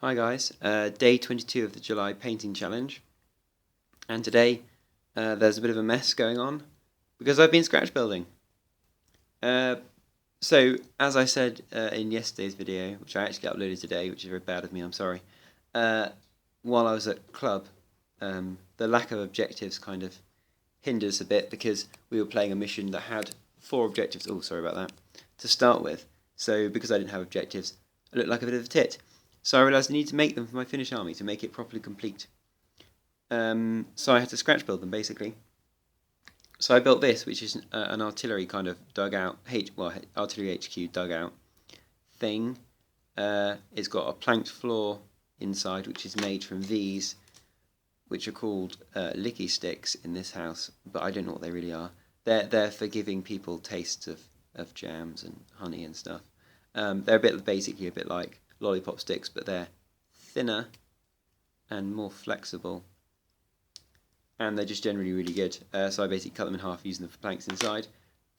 Hi guys, day 22 of the July painting challenge, and today there's a bit of a mess going on because I've been scratch building. So as I said in yesterday's video, which I actually uploaded today, which is very bad of me, I'm sorry, while I was at club, the lack of objectives kind of hindered us a bit because we were playing a mission that had 4 objectives, oh sorry about that, to start with. So because I didn't have objectives, I looked like a bit of a tit. So I realised I need to make them for my Finnish army to make it properly complete. So I had to scratch build them basically. So I built this, which is an artillery kind of dugout, artillery HQ dugout thing. It's got a planked floor inside, which is made from these, which are called licky sticks in this house, but I don't know what they really are. They're for giving people tastes of jams and honey and stuff. They're basically a bit like lollipop sticks, but they're thinner and more flexible, and they're just generally really good. So I basically cut them in half using them for planks inside.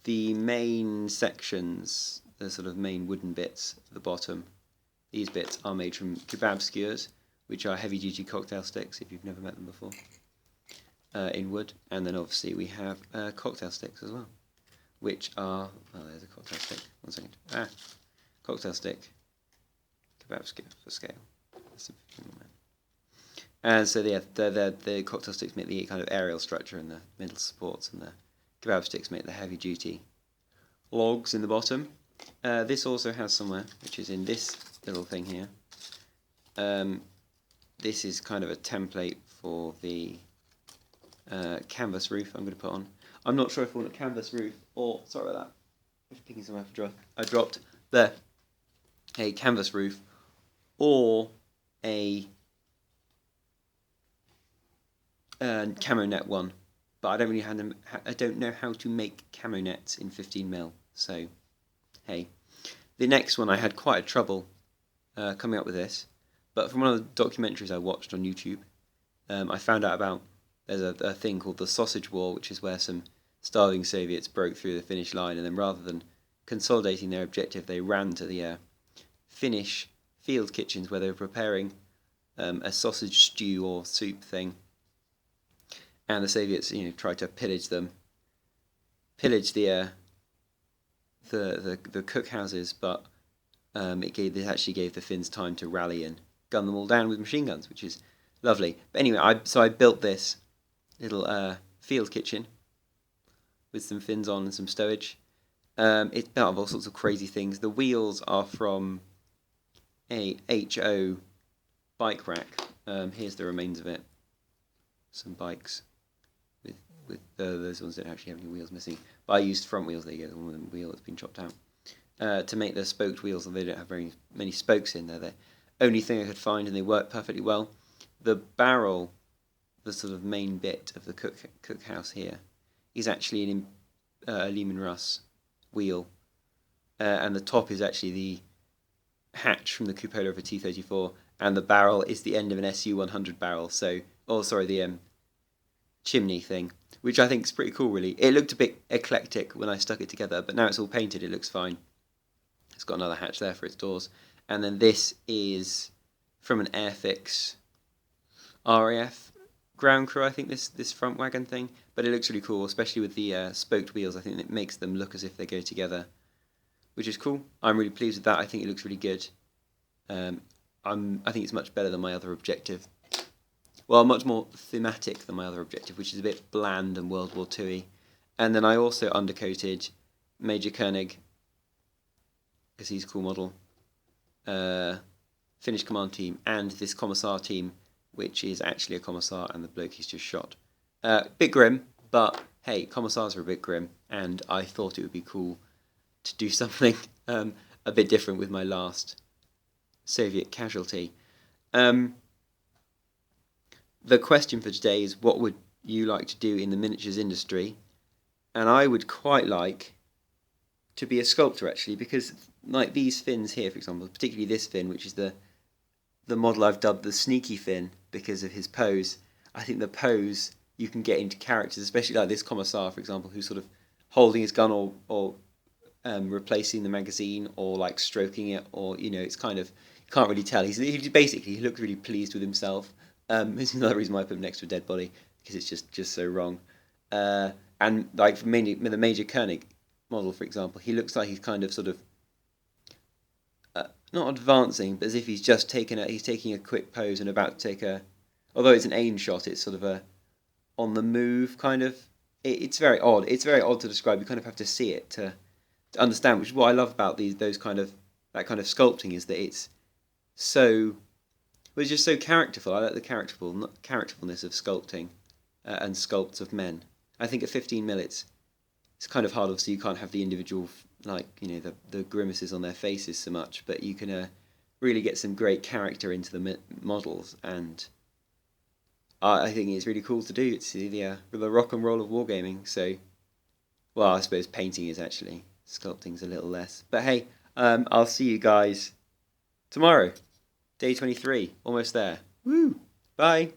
The main sections, the sort of main wooden bits at the bottom, these bits are made from kebab skewers, which are heavy duty cocktail sticks if you've never met them before, in wood. And then obviously we have cocktail sticks as well, which are, there's a cocktail stick, one second, cocktail stick, kebab skewer for scale. And so the cocktail sticks make the kind of aerial structure and the middle supports, and the kebab sticks make the heavy duty logs in the bottom. This also has somewhere, which is in this little thing here. This is kind of a template for the canvas roof I'm going to put on. I'm not sure if I want a canvas roof or, sorry about that, I'm picking somewhere for I dropped there, a canvas roof or a camo net one, but I don't know how to make camo nets in 15mm. So, hey, the next one I had quite a trouble coming up with this, but from one of the documentaries I watched on YouTube, I found out about there's a thing called the Sausage War, which is where some starving Soviets broke through the Finnish line, and then rather than consolidating their objective, they ran to the Finnish field kitchens where they were preparing a sausage stew or soup thing. And the Soviets, tried to pillage the cookhouses, but it actually gave the Finns time to rally and gun them all down with machine guns, which is lovely. But anyway, I built this little field kitchen with some fins on and some stowage. It's built of all sorts of crazy things. The wheels are from a HO bike rack. Here's the remains of it. Some bikes with those ones that don't actually have any wheels missing. But I used front wheels. There you go, the one with the wheel that's been chopped out. To make the spoked wheels, and they don't have very many spokes in there. They're the only thing I could find, and they work perfectly well. The barrel, the sort of main bit of the cookhouse here, is actually an Lehman Russ wheel, and the top is actually the hatch from the cupola of a T-34, and the barrel is the end of an Su-100 barrel. So, the chimney thing, which I think is pretty cool, really. It looked a bit eclectic when I stuck it together, but now it's all painted, it looks fine. It's got another hatch there for its doors. And then this is from an Airfix RAF ground crew, I think, this front wagon thing. But it looks really cool, especially with the spoked wheels. I think it makes them look as if they go together, which is cool. I'm really pleased with that. I think it looks really good. I think it's much better than my other objective. Well, much more thematic than my other objective, which is a bit bland and World War II-y. And then I also undercoated Major Koenig, because he's a cool model, Finnish command team, and this Commissar team, which is actually a Commissar, and the bloke he's just shot. Bit grim, but hey, Commissars are a bit grim, and I thought it would be cool to do something a bit different with my last Soviet casualty. The question for today is, what would you like to do in the miniatures industry? And I would quite like to be a sculptor, actually, because like these fins here, for example, particularly this fin, which is the model I've dubbed the sneaky fin because of his pose. I think the pose, you can get into characters, especially like this Commissar, for example, who's sort of holding his gun or replacing the magazine, or like stroking it, or it's kind of, Can't really tell. He looks really pleased with himself. This is another reason why I put him next to a dead body, because it's just so wrong. And like for mainly the Major Koenig model, for example, he looks like he's kind of sort of not advancing, but as if he's taking a quick pose and about to take a. Although it's an aim shot, it's sort of a on the move kind of. It's very odd. It's very odd to describe. You kind of have to see it to understand. Which is what I love about those kind of that kind of sculpting is that it's so. Well, it's just so characterful. I like the characterfulness of sculpting and sculpts of men. I think at 15 mil, it's kind of hard. Obviously, you can't have the individual like the grimaces on their faces so much, but you can really get some great character into the models, and I think it's really cool to do. It's the rock and roll of wargaming. So, well, I suppose painting is actually sculpting's a little less. But hey, I'll see you guys tomorrow. Day 23, almost there. Woo! Bye.